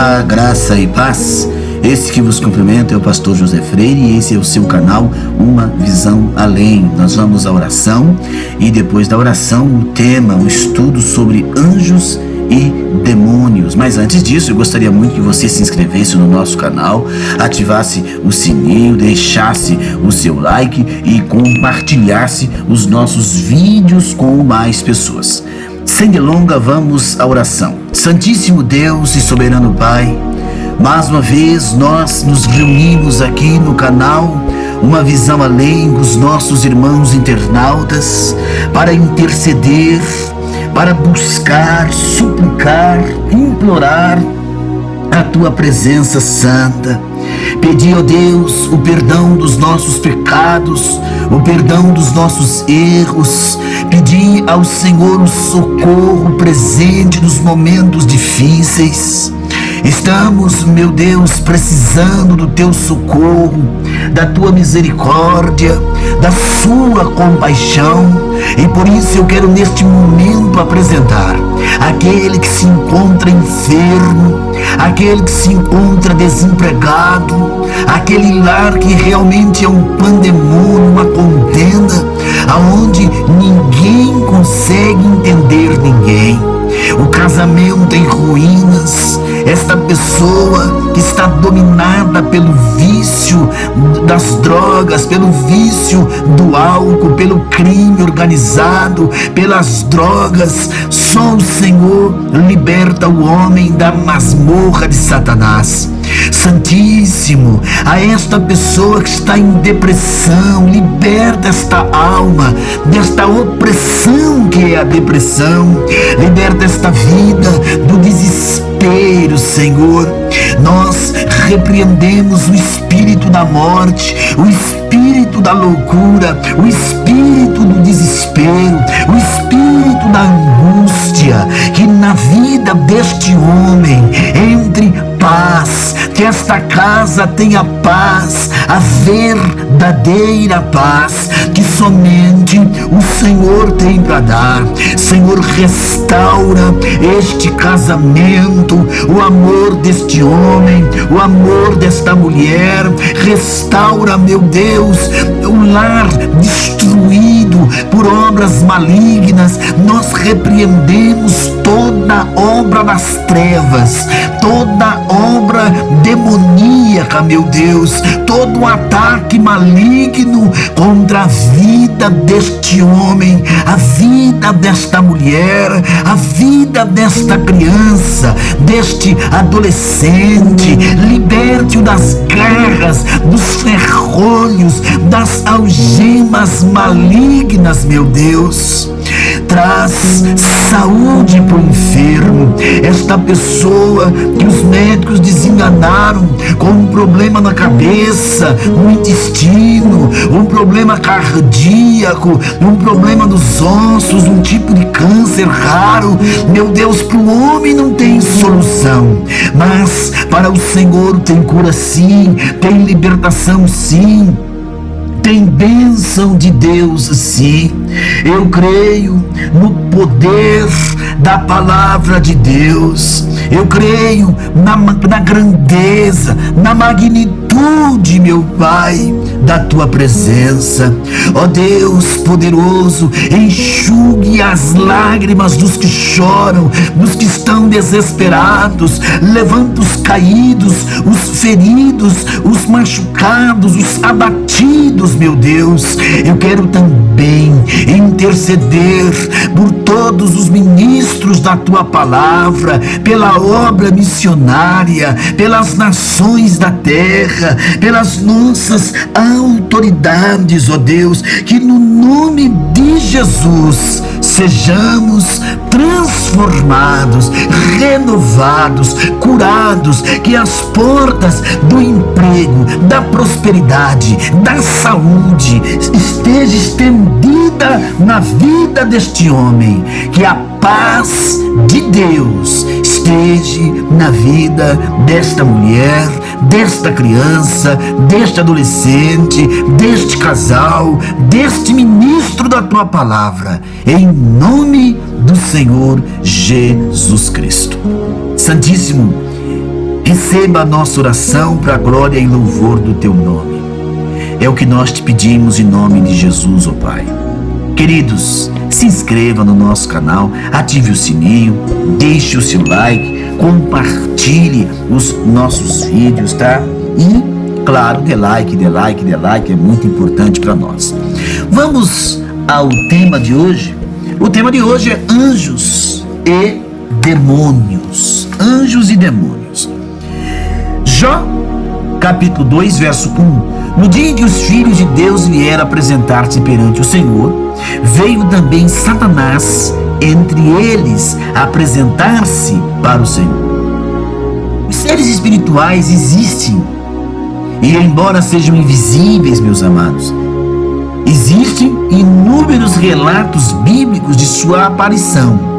Olá, graça e paz. Esse que vos cumprimenta é o pastor José Freire e esse é o seu canal Uma Visão Além. Nós vamos à oração e depois da oração o tema, o estudo sobre anjos e demônios. Mas antes disso, eu gostaria muito que você se inscrevesse no nosso canal, ativasse o sininho, deixasse o seu like e compartilhasse os nossos vídeos com mais pessoas. Sem delonga, vamos à oração. Santíssimo Deus e soberano Pai, mais uma vez nós nos reunimos aqui no canal Uma Visão Além com os nossos irmãos internautas para interceder, para buscar, suplicar, implorar a Tua presença santa. Pedir, ó Deus, o perdão dos nossos pecados, o perdão dos nossos erros. Pedir ao Senhor o socorro presente nos momentos difíceis. Estamos, meu Deus, precisando do Teu socorro, da Tua misericórdia, da Sua compaixão. E por isso eu quero neste momento apresentar aquele que se encontra enfermo, aquele que se encontra desempregado, aquele lar que realmente é um pandemônio, uma contenda, aonde ninguém consegue entender ninguém. O casamento em ruínas, esta pessoa que está dominada pelo vício das drogas, pelo vício do álcool, pelo crime organizado, pelas drogas. Só o Senhor liberta o homem da masmorra de Satanás. Santíssimo, a esta pessoa que está em depressão, liberta esta alma desta opressão que é a depressão, liberta esta vida do desespero, Senhor. Nós repreendemos o espírito da morte, o espírito da loucura, o espírito do desespero, o espírito da angústia, que na vida deste homem entre paz, que esta casa tenha paz, a verdadeira paz que somente o Senhor tem para dar. Senhor, restaura este casamento, o amor deste homem, o amor desta mulher. Restaura, meu Deus, o lar destruído por obras malignas. Nós repreendemos toda obra das trevas, toda obra demoníaca, meu Deus, todo ataque maligno contra a vida deste homem, a vida desta mulher, a vida desta criança, deste adolescente. Liberte-o das garras, dos ferrolhos, das algemas malignas, meu Deus. Traz saúde para o enfermo, esta pessoa que os médicos desenganaram com um problema na cabeça, no intestino, um problema cardíaco, um problema nos ossos, um tipo de câncer raro. Meu Deus, para o homem não tem solução, mas para o Senhor tem cura sim, tem libertação sim, tem bênção de Deus sim. Eu creio no poder da palavra de Deus. Eu creio na grandeza, na magnitude, meu Pai, da Tua presença. Ó Deus poderoso, enxugue as lágrimas dos que choram, dos que estão desesperados. Levanta os caídos, os feridos, os machucados, os abatidos, meu Deus. Eu quero também interceder por todos os ministros da Tua palavra, pela obra missionária, pelas nações da terra, pelas nossas autoridades, ó Deus, que no nome de Jesus sejamos transformados, renovados, curados, que as portas do emprego, da prosperidade, da saúde esteja estendida na vida deste homem, que a paz de Deus esteja na vida desta mulher, desta criança, deste adolescente, deste casal, deste ministro da Tua palavra, em nome do Senhor Jesus Cristo. Santíssimo, Receba a nossa oração para a glória e louvor do teu nome. É o que nós te pedimos em nome de Jesus, ó Pai. Queridos, se inscreva no nosso canal, ative o sininho, deixe o seu like, compartilhe os nossos vídeos, tá? E, claro, dê like, é muito importante para nós. Vamos ao tema de hoje. O tema de hoje é anjos e demônios. Anjos e demônios. Jó, capítulo 2, verso 1. No dia em que os filhos de Deus vieram apresentar-se perante o Senhor, veio também Satanás entre eles apresentar-se para o Senhor. Os seres espirituais existem, e embora sejam invisíveis, meus amados, existem inúmeros relatos bíblicos de sua aparição.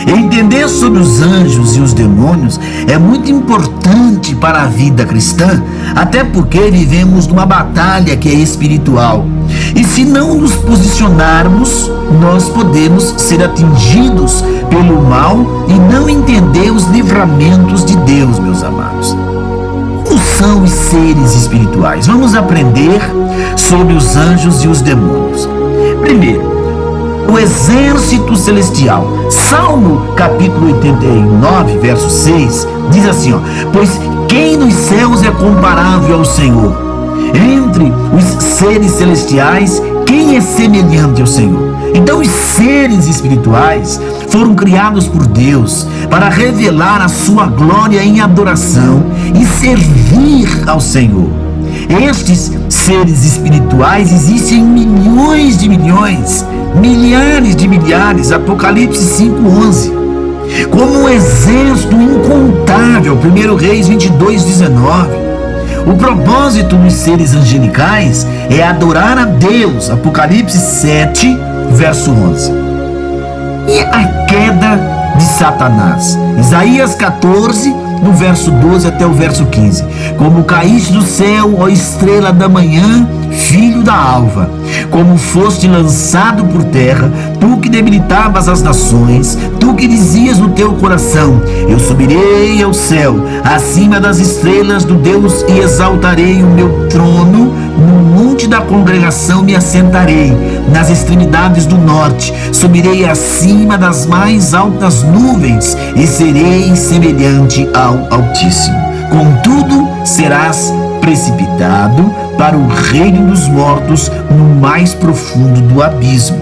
Entender sobre os anjos e os demônios é muito importante para a vida cristã, até porque vivemos numa batalha que é espiritual. E se não nos posicionarmos, nós podemos ser atingidos pelo mal e não entender os livramentos de Deus, meus amados. Como são os seres espirituais? Vamos aprender sobre os anjos e os demônios. Primeiro, o exército celestial. Salmo capítulo 89, verso 6, diz assim, pois quem nos céus é comparável ao Senhor? Entre os seres celestiais, quem é semelhante ao Senhor? Então os seres espirituais foram criados por Deus para revelar a sua glória em adoração e servir ao Senhor. Estes seres espirituais existem em milhões de milhões, milhares de milhares, Apocalipse 5:11, como um exército incontável, 1 Reis 22:19. O propósito dos seres angelicais é adorar a Deus, Apocalipse 7, verso 11. E a queda de Satanás, Isaías 14, do verso 12 até o verso 15. Como caíste do céu, ó estrela da manhã, filho da alva, como foste lançado por terra, tu que debilitavas as nações, tu que dizias no teu coração, eu subirei ao céu, acima das estrelas do Deus, e exaltarei o meu trono, no monte da congregação me assentarei, nas extremidades do norte, subirei acima das mais altas nuvens, e serei semelhante ao Altíssimo. Contudo, serás precipitado para o reino dos mortos, no mais profundo do abismo.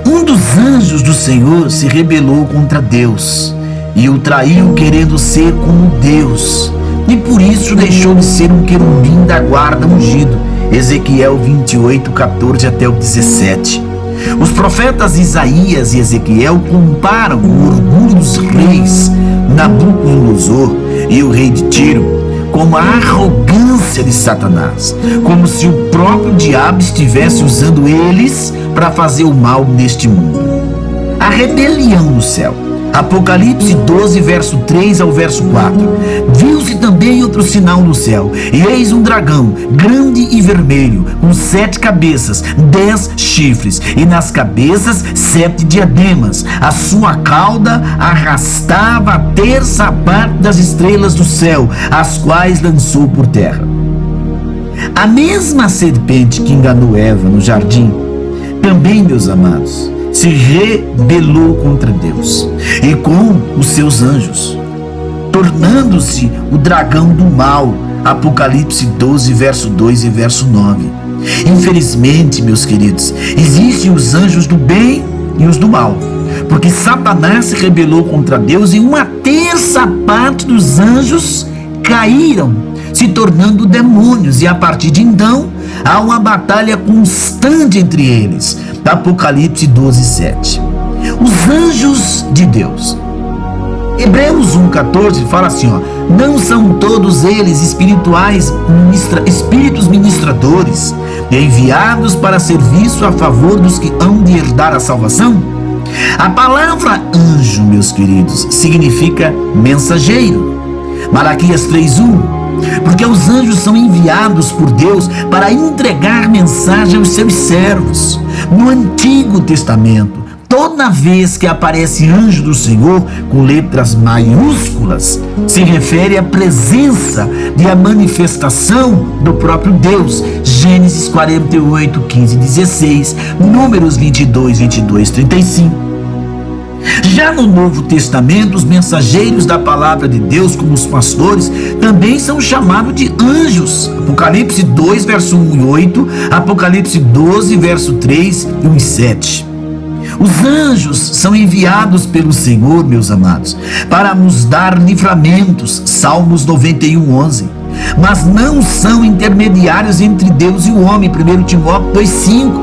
Um dos anjos do Senhor se rebelou contra Deus e o traiu, querendo ser como Deus, e por isso deixou de ser um querubim da guarda ungido. Ezequiel 28, 14 até o 17. Os profetas Isaías e Ezequiel comparam o orgulho dos reis Nabucodonosor e o rei de Tiro como a arrogância de Satanás, como se o próprio diabo estivesse usando eles para fazer o mal neste mundo. A rebelião no céu. Apocalipse 12, verso 3 ao verso 4. Viu-se também outro sinal no céu, e eis um dragão, grande e vermelho, com 7 cabeças, 10 chifres, e nas cabeças 7 diademas. A sua cauda arrastava a terça parte das estrelas do céu, as quais lançou por terra. A mesma serpente que enganou Eva no jardim, também, meus amados, se rebelou contra Deus e com os seus anjos, tornando-se o dragão do mal. Apocalipse 12, verso 2 e verso 9. Infelizmente, meus queridos, existem os anjos do bem e os do mal, porque Satanás se rebelou contra Deus e uma terça parte dos anjos caíram, se tornando demônios, e a partir de então há uma batalha constante entre eles. Apocalipse 12, 7. Os anjos de Deus. Hebreus 1,14 fala assim, não são todos eles espirituais, espíritos ministradores, enviados para serviço a favor dos que hão de herdar a salvação? A palavra anjo, meus queridos, significa mensageiro. Malaquias 3:1. Porque os anjos são enviados por Deus para entregar mensagem aos seus servos. No Antigo Testamento, toda toda vez que aparece anjo do Senhor com letras maiúsculas, se refere à presença e à manifestação do próprio Deus. Gênesis 48, 15 e 16, Números 22, 22, 35. Já no Novo Testamento, os mensageiros da palavra de Deus, como os pastores, também são chamados de anjos. Apocalipse 2, verso 1 e 8, Apocalipse 12, verso 3 e 1 e 7. Os anjos são enviados pelo Senhor, meus amados, para nos dar livramentos, Salmos 91, 11. Mas não são intermediários entre Deus e o homem, 1 Timóteo 2, 5.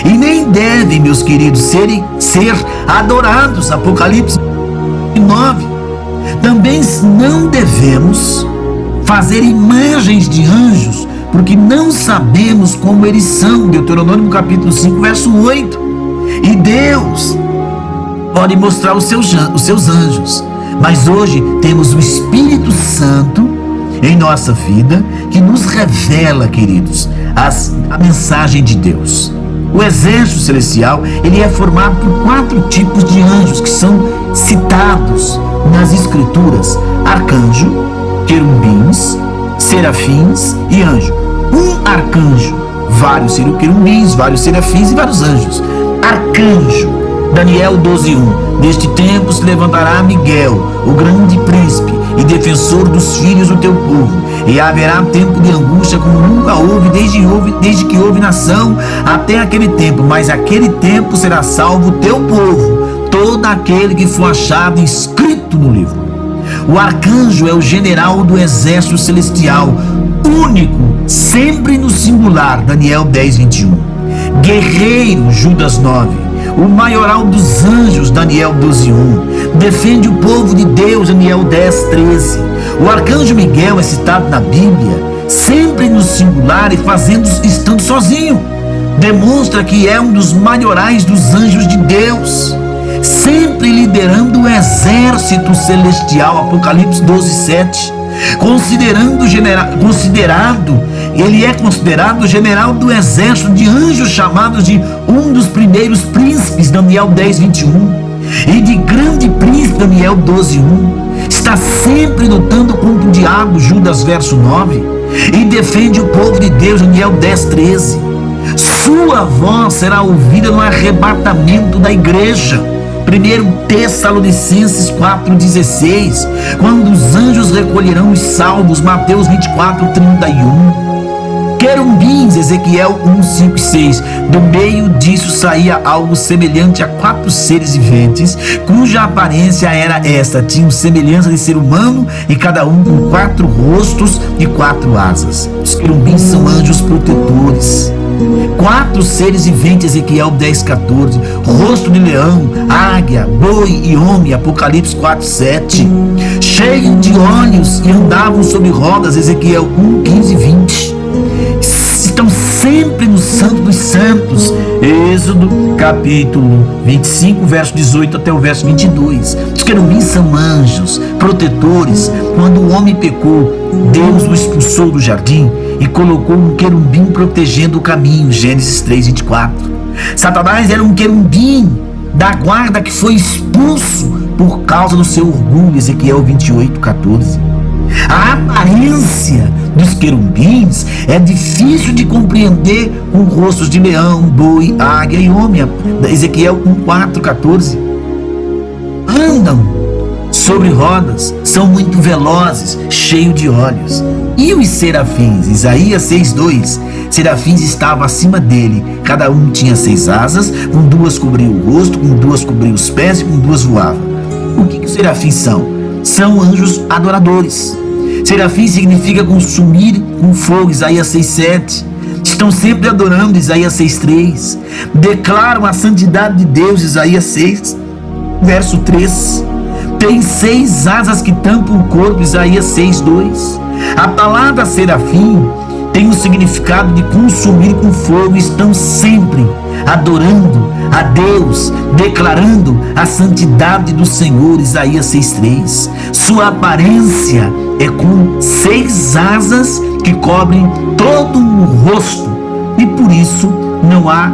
E nem devem, meus queridos, ser adorados, Apocalipse 9. Também não devemos fazer imagens de anjos, porque não sabemos como eles são, Deuteronômio capítulo 5, verso 8. E Deus pode mostrar os seus anjos, mas hoje temos o Espírito Santo em nossa vida, que nos revela, queridos, a mensagem de Deus. O exército celestial, ele é formado por 4 tipos de anjos que são citados nas escrituras: arcanjo, querubins, serafins e anjo. Um arcanjo, vários querubins, vários serafins e vários anjos. Arcanjo, Daniel 12:1. Neste tempo se levantará Miguel, o grande príncipe e defensor dos filhos do teu povo, e haverá tempo de angústia como nunca houve desde que houve nação até aquele tempo, mas aquele tempo será salvo o teu povo, todo aquele que for achado inscrito no livro. O arcanjo é o general do exército celestial, único, sempre no singular, Daniel 10:21. Guerreiro, Judas 9. O maioral dos anjos, Daniel 12:1. Defende o povo de Deus, Daniel 10:13. O arcanjo Miguel é citado na Bíblia sempre no singular e estando sozinho. Demonstra que é um dos maiorais dos anjos de Deus, sempre liderando o exército celestial, Apocalipse 12:7. Ele é considerado o general do exército de anjos, chamados de um dos primeiros príncipes, Daniel 10:21, e de grande príncipe, Daniel 12:1. Está sempre lutando contra o diabo, Judas verso 9, e defende o povo de Deus, Daniel 10:13. Sua voz será ouvida no arrebatamento da igreja, 1 Tessalonicenses 4:16, quando os anjos recolherão os salvos, Mateus 24:31. Querubins, Ezequiel 1, 5 e 6. Do meio disso saía algo semelhante a 4 seres viventes, cuja aparência era esta: tinham semelhança de ser humano, e cada um com 4 rostos e 4 asas. Os querubins são anjos protetores. 4 seres viventes, Ezequiel 10:14. Rosto de leão, águia, boi e homem, Apocalipse 4:7. Cheios de olhos e andavam sobre rodas, Ezequiel 1:15 e 20. Estão sempre no Santo dos Santos, Êxodo capítulo 25, verso 18 até o verso 22. Os querubins são anjos protetores. Quando o homem pecou, Deus o expulsou do jardim e colocou um querubim protegendo o caminho, Gênesis 3:24. Satanás era um querubim da guarda que foi expulso por causa do seu orgulho, Ezequiel 28:14. A aparência dos querubins é difícil de compreender com rostos de leão, boi, águia e homem, Ezequiel 1:4-14. Andam sobre rodas, são muito velozes, cheios de olhos. E os serafins, Isaías 6:2. Serafins estavam acima dele, cada um tinha 6 asas, com 2 cobria o rosto, com 2 cobria os pés e com 2 voava. O que os serafins são? São anjos adoradores. Serafim significa consumir com fogo, Isaías 6:7. Estão sempre adorando, Isaías 6:3. Declaram a santidade de Deus, Isaías 6, verso 3. Tem 6 asas que tampam o corpo, Isaías 6:2. A palavra serafim tem o significado de consumir com fogo. Estão sempre adorando a Deus, declarando a santidade do Senhor, Isaías 6:3. Sua aparência é com 6 asas que cobrem todo o rosto, e por isso não há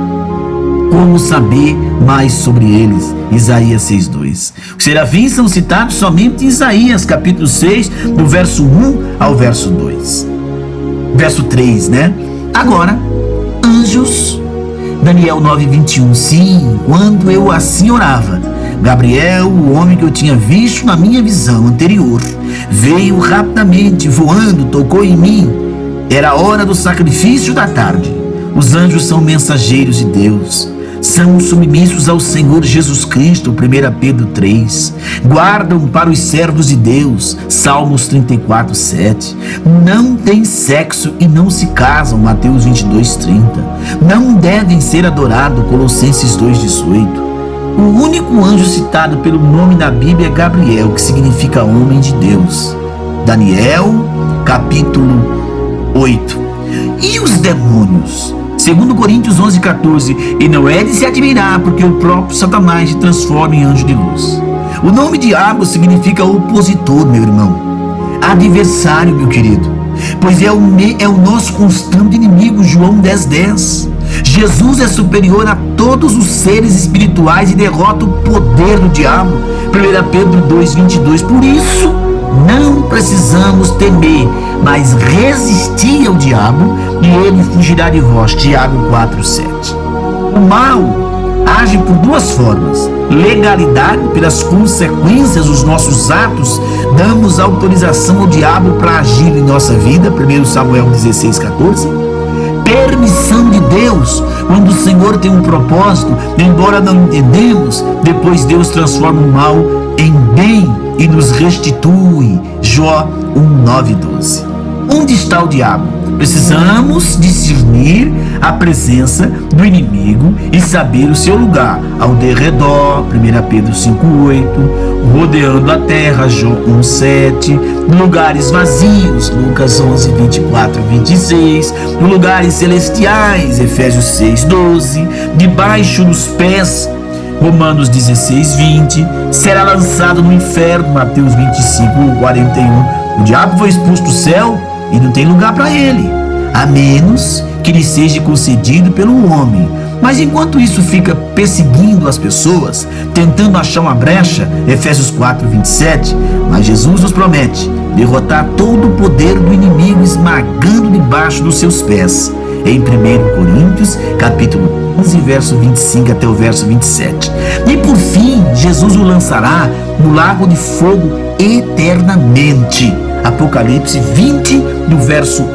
Como saber mais sobre eles? Isaías 6:2. Os serafins são citados somente em Isaías, capítulo 6, do verso 1 ao verso 2. Verso 3, né? Agora, anjos, Daniel 9:21. Sim, quando eu assim orava, Gabriel, o homem que eu tinha visto na minha visão anterior, veio rapidamente, voando, tocou em mim. Era a hora do sacrifício da tarde. Os anjos são mensageiros de Deus. São submissos ao Senhor Jesus Cristo, 1 Pedro 3. Guardam para os servos de Deus, Salmos 34:7. Não têm sexo e não se casam, Mateus 22:30. Não devem ser adorados, Colossenses 2:18. O único anjo citado pelo nome na Bíblia é Gabriel, que significa homem de Deus. Daniel, capítulo 8. E os demônios? Segundo Coríntios 11:14, e não é de se admirar, porque o próprio Satanás se transforma em anjo de luz. O nome diabo significa opositor, meu irmão, adversário, meu querido, pois é o nosso constante inimigo. João 10:10. Jesus é superior a todos os seres espirituais e derrota o poder do diabo. 1 Pedro 2:22. Por isso, não precisamos temer, mas resistir ao diabo e ele fugirá de vós. Tiago 4:7. O mal age por duas formas: legalidade, pelas consequências dos nossos atos, damos autorização ao diabo para agir em nossa vida. 1 Samuel 16:14. Permissão de Deus, quando o Senhor tem um propósito, embora não entendemos, depois Deus transforma o mal em bem e nos restitui. Jó 1:9-12. Onde está o diabo? Precisamos discernir a presença do inimigo e saber o seu lugar ao derredor. 1 Pedro 5:8. Rodeando a terra. Jó 1:7. Lugares vazios. Lucas 11:24-26. Lugares celestiais. Efésios 6:12. Debaixo dos pés. Romanos 16:20. Será lançado no inferno. Mateus 25:41. O diabo foi expulso do céu e não tem lugar para ele, a menos que lhe seja concedido pelo homem. Mas enquanto isso fica perseguindo as pessoas, tentando achar uma brecha. Efésios 4:27. Mas Jesus nos promete derrotar todo o poder do inimigo, esmagando debaixo dos seus pés. Em 1 Coríntios, capítulo 11, verso 25 até o verso 27. E por fim, Jesus o lançará no lago de fogo eternamente. Apocalipse 20, do verso 1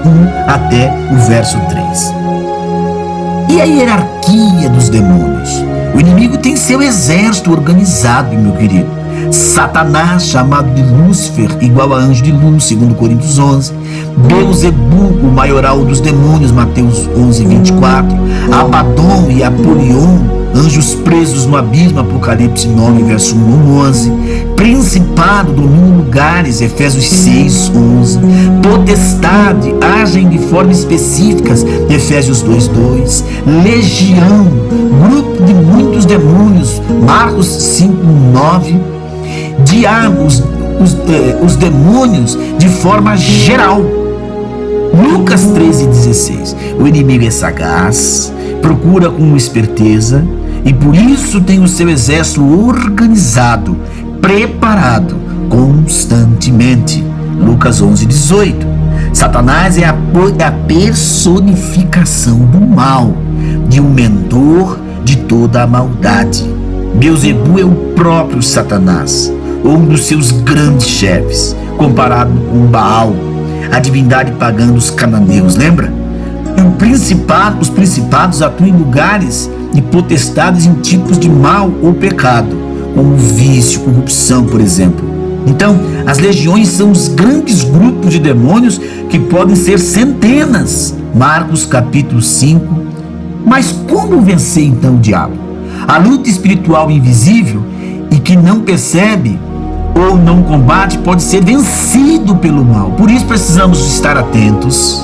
até o verso 3. E a hierarquia dos demônios? O inimigo tem seu exército organizado, meu querido. Satanás, chamado de Lúcifer, igual a anjo de luz, segundo Coríntios 11. Beelzebu, o maioral dos demônios, Mateus 11:24. Abaddon e Apolion, anjos presos no abismo, Apocalipse 9, verso 1-11. Principado, domina lugares, Efésios 6:11. Potestade, agem de forma específicas, Efésios 2:2. Legião, grupo de muitos demônios, Marcos 5:9. Diabos, os demônios de forma geral, Lucas 13:16. O inimigo é sagaz, procura com esperteza e por isso tem o seu exército organizado, preparado constantemente. Lucas 11:18. Satanás é a personificação do mal, de um mentor de toda a maldade. Beelzebu é o próprio Satanás, ou um dos seus grandes chefes, comparado com Baal, a divindade pagã dos cananeus, lembra? E os principados atuam em lugares e potestades em tipos de mal ou pecado, como vício, corrupção, por exemplo. Então, as legiões são os grandes grupos de demônios que podem ser centenas. Marcos capítulo 5. Mas como vencer então o diabo? A luta espiritual invisível e que não percebe ou não combate pode ser vencido pelo mal. Por isso precisamos estar atentos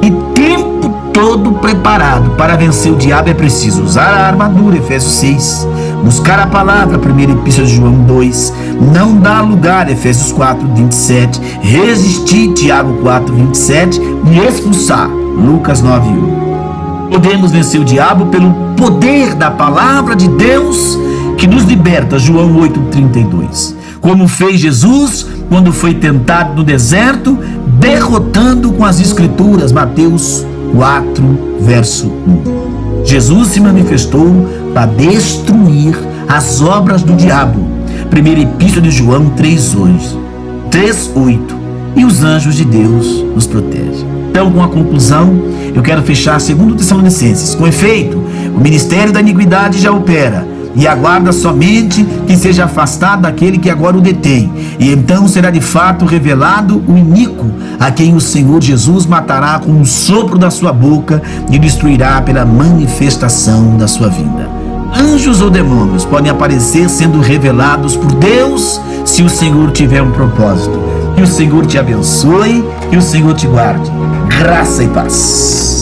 e tempo todo preparado. Para vencer o diabo é preciso usar a armadura, Efésios 6, buscar a palavra, 1 Epístola de João 2, não dar lugar, Efésios 4:27, resistir, Tiago 4:27, e expulsar, Lucas 9:1. Podemos vencer o diabo pelo poder da palavra de Deus que nos liberta, João 8,32. Como fez Jesus quando foi tentado no deserto, derrotando com as escrituras, Mateus 4, verso 1. Jesus se manifestou para destruir as obras do diabo. Primeira Epístola de João 3:8. E os anjos de Deus nos protegem. Então, com a conclusão, eu quero fechar 2 Tessalonicenses. Com efeito, o ministério da iniquidade já opera, e aguarda somente que seja afastado aquele que agora o detém. E então será de fato revelado o iníquo, a quem o Senhor Jesus matará com um sopro da sua boca e destruirá pela manifestação da sua vinda. Anjos ou demônios podem aparecer sendo revelados por Deus, se o Senhor tiver um propósito. Que o Senhor te abençoe, que o Senhor te guarde. Graça e paz.